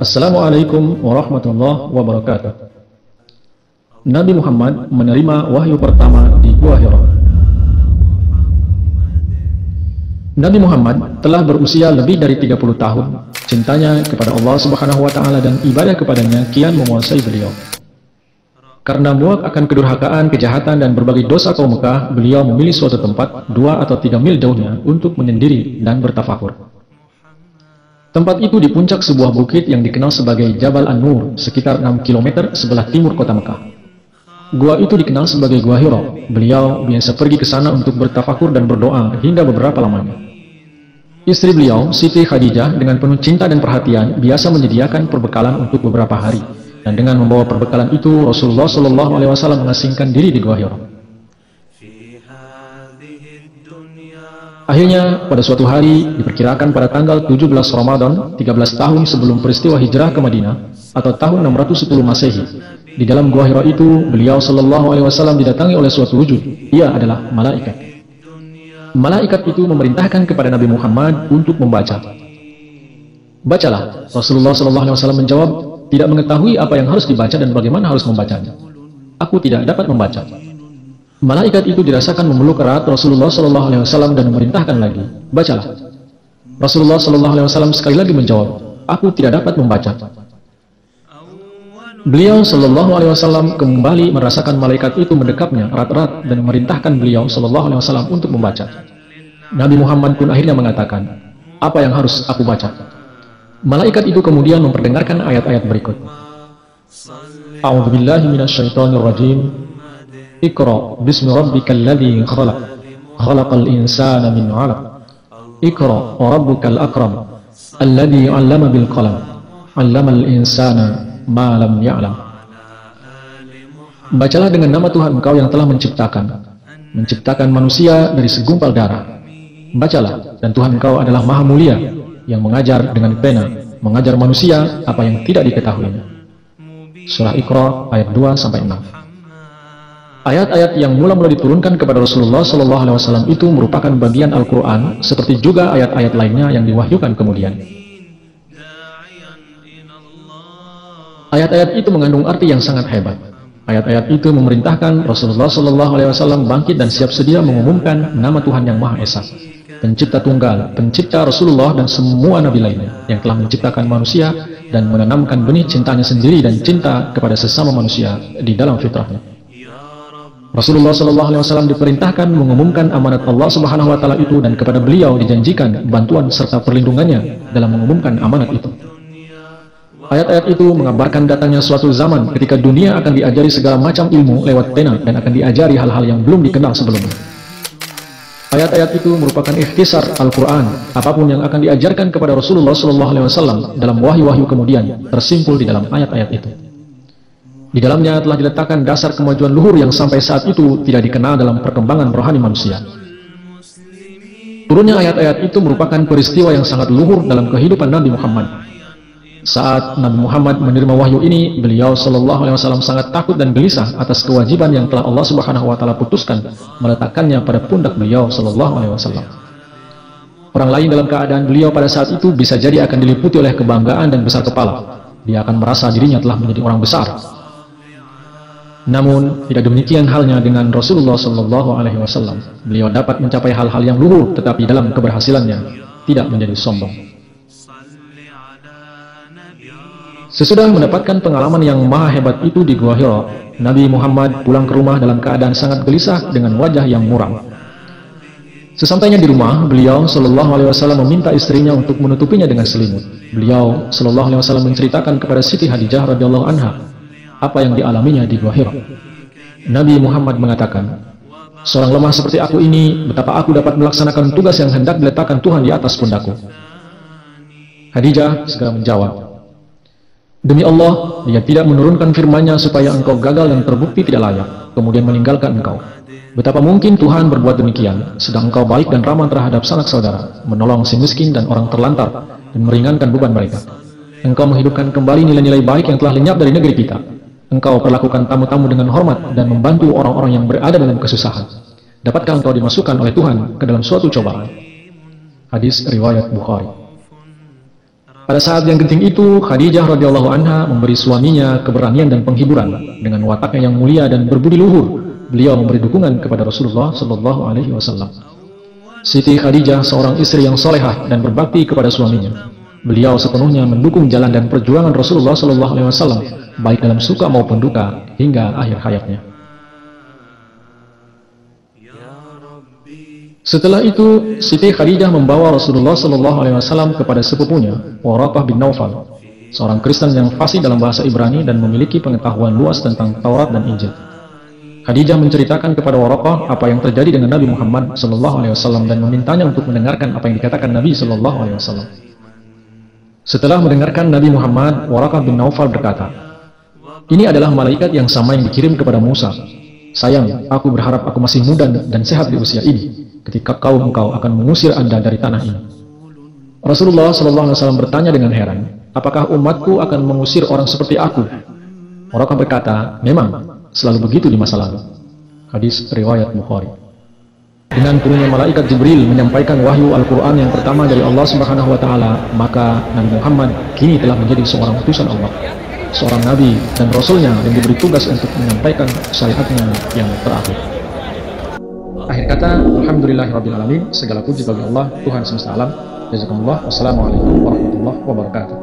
Assalamualaikum warahmatullahi wabarakatuh. Nabi Muhammad menerima wahyu pertama di Gua Hira. Nabi Muhammad telah berusia lebih dari 30 tahun. Cintanya kepada Allah Subhanahu wa Ta'ala dan ibadah kepadanya kian menguasai beliau. Karena muak akan kedurhakaan, kejahatan, dan berbagai dosa kaum Mekah, beliau memilih suatu tempat 2 atau 3 mil jauhnya untuk menyendiri dan bertafakur. Tempat itu di puncak sebuah bukit yang dikenal sebagai Jabal An-Nur, sekitar 6 km sebelah timur kota Mekah. Gua itu dikenal sebagai Gua Hira. Beliau biasa pergi ke sana untuk bertafakur dan berdoa hingga beberapa lamanya. Istri beliau, Siti Khadijah, dengan penuh cinta dan perhatian, biasa menyediakan perbekalan untuk beberapa hari. Dan dengan membawa perbekalan itu, Rasulullah SAW mengasingkan diri di Gua Hira. Akhirnya, pada suatu hari, diperkirakan pada tanggal 17 Ramadan, 13 tahun sebelum peristiwa hijrah ke Madinah, atau tahun 610 Masehi, di dalam Gua Hira itu, beliau SAW didatangi oleh suatu wujud. Ia adalah malaikat. Malaikat itu memerintahkan kepada Nabi Muhammad untuk membaca. Bacalah. Rasulullah SAW menjawab, tidak mengetahui apa yang harus dibaca dan bagaimana harus membacanya. Aku tidak dapat membaca. Malaikat itu dirasakan memeluk erat Rasulullah SAW dan memerintahkan lagi, bacalah. Rasulullah SAW sekali lagi menjawab, aku tidak dapat membaca. Beliau SAW kembali merasakan malaikat itu mendekapnya erat-erat dan memerintahkan beliau SAW untuk membaca. Nabi Muhammad pun akhirnya mengatakan, apa yang harus aku baca? Malaikat itu kemudian memperdengarkan ayat-ayat berikut. A'udzubillahi minasyaitonirrajim. Iqra bismi rabbikal ladzi khalaq. Khalaqal insana min 'alaq. Iqra wa rabbukal akram. Alladzi 'allama bil qalam. 'Allamal insana ma lam ya'lam. Bacalah dengan nama Tuhan engkau yang telah menciptakan manusia dari segumpal darah. Bacalah, dan Tuhan engkau adalah maha mulia, yang mengajar dengan pena, mengajar manusia apa yang tidak diketahuinya. Surah Iqra ayat 2-6. Ayat-ayat yang mula-mula diturunkan kepada Rasulullah SAW itu merupakan bagian Al-Quran, seperti juga ayat-ayat lainnya yang diwahyukan kemudian. Ayat-ayat itu mengandung arti yang sangat hebat. Ayat-ayat itu memerintahkan Rasulullah SAW bangkit dan siap sedia mengumumkan nama Tuhan yang Maha Esa, Pencipta Tunggal, Pencipta Rasulullah dan semua nabi lainnya yang telah menciptakan manusia dan menanamkan benih cintanya sendiri dan cinta kepada sesama manusia di dalam fitrahnya. Rasulullah SAW diperintahkan mengumumkan amanat Allah Subhanahu wa Ta'ala itu, dan kepada beliau dijanjikan bantuan serta perlindungannya dalam mengumumkan amanat itu. Ayat-ayat itu mengabarkan datangnya suatu zaman ketika dunia akan diajari segala macam ilmu lewat pena dan akan diajari hal-hal yang belum dikenal sebelumnya. Ayat-ayat itu merupakan ikhtisar Al-Quran. Apapun yang akan diajarkan kepada Rasulullah SAW dalam wahyu-wahyu kemudian tersimpul di dalam ayat-ayat itu. Di dalamnya telah diletakkan dasar kemajuan luhur yang sampai saat itu tidak dikenal dalam perkembangan rohani manusia. Turunnya ayat-ayat itu merupakan peristiwa yang sangat luhur dalam kehidupan Nabi Muhammad. Saat Nabi Muhammad menerima wahyu ini, beliau SAW sangat takut dan gelisah atas kewajiban yang telah Allah Subhanahu wa Ta'ala putuskan meletakkannya pada pundak beliau SAW. Orang lain dalam keadaan beliau pada saat itu bisa jadi akan diliputi oleh kebanggaan dan besar kepala. Dia akan merasa dirinya telah menjadi orang besar. Namun, tidak demikian halnya dengan Rasulullah SAW. Beliau dapat mencapai hal-hal yang luhur, tetapi dalam keberhasilannya tidak menjadi sombong. Sesudah mendapatkan pengalaman yang maha hebat itu di Gua Hira, Nabi Muhammad pulang ke rumah dalam keadaan sangat gelisah dengan wajah yang muram. Sesampainya di rumah, beliau SAW meminta istrinya untuk menutupinya dengan selimut. Beliau SAW menceritakan kepada Siti Khadijah radhiyallahu anha apa yang dialaminya di Gua Hira. Nabi Muhammad mengatakan, seorang lemah seperti aku ini, betapa aku dapat melaksanakan tugas yang hendak diletakkan Tuhan di atas pundakku. Khadijah segera menjawab, demi Allah, dia tidak menurunkan firman-Nya supaya engkau gagal dan terbukti tidak layak, kemudian meninggalkan engkau. Betapa mungkin Tuhan berbuat demikian, sedang engkau baik dan ramah terhadap sanak saudara, menolong si miskin dan orang terlantar, dan meringankan beban mereka. Engkau menghidupkan kembali nilai-nilai baik yang telah lenyap dari negeri kita. Engkau perlakukan tamu-tamu dengan hormat dan membantu orang-orang yang berada dalam kesusahan. Dapatkah engkau dimasukkan oleh Tuhan ke dalam suatu cobaan? Hadis riwayat Bukhari. Pada saat yang genting itu, Khadijah radhiyallahu anha memberi suaminya keberanian dan penghiburan. Dengan wataknya yang mulia dan berbudi luhur, beliau memberi dukungan kepada Rasulullah Shallallahu Alaihi Wasallam. Siti Khadijah seorang istri yang solehah dan berbakti kepada suaminya. Beliau sepenuhnya mendukung jalan dan perjuangan Rasulullah Shallallahu Alaihi Wasallam, baik dalam suka maupun duka hingga akhir hayatnya. Setelah itu, Siti Khadijah membawa Rasulullah Shallallahu Alaihi Wasallam kepada sepupunya, Waraqah bin Naufal, seorang Kristen yang fasih dalam bahasa Ibrani dan memiliki pengetahuan luas tentang Taurat dan Injil. Khadijah menceritakan kepada Waraqah apa yang terjadi dengan Nabi Muhammad Shallallahu Alaihi Wasallam dan memintanya untuk mendengarkan apa yang dikatakan Nabi Shallallahu Alaihi Wasallam. Setelah mendengarkan Nabi Muhammad, Waraqah bin Naufal berkata, "Ini adalah malaikat yang sama yang dikirim kepada Musa. Sayang, aku berharap aku masih muda dan sehat di usia ini, ketika engkau akan mengusir Anda dari tanah ini." Rasulullah SAW bertanya dengan heran, "Apakah umatku akan mengusir orang seperti aku?" Waraqah berkata, "Memang, selalu begitu di masa lalu." Hadis riwayat Bukhari. Dengan turunnya malaikat Jibril menyampaikan wahyu Al-Quran yang pertama dari Allah Subhanahu wa Ta'ala, maka Nabi Muhammad kini telah menjadi seorang utusan Allah, seorang nabi dan rasulnya yang diberi tugas untuk menyampaikan syariatnya yang terakhir. Akhir kata, alhamdulillahirabbil alamin, segala puji bagi Allah, Tuhan semesta alam. Jazakumullah. Wassalamualaikum warahmatullahi wabarakatuh.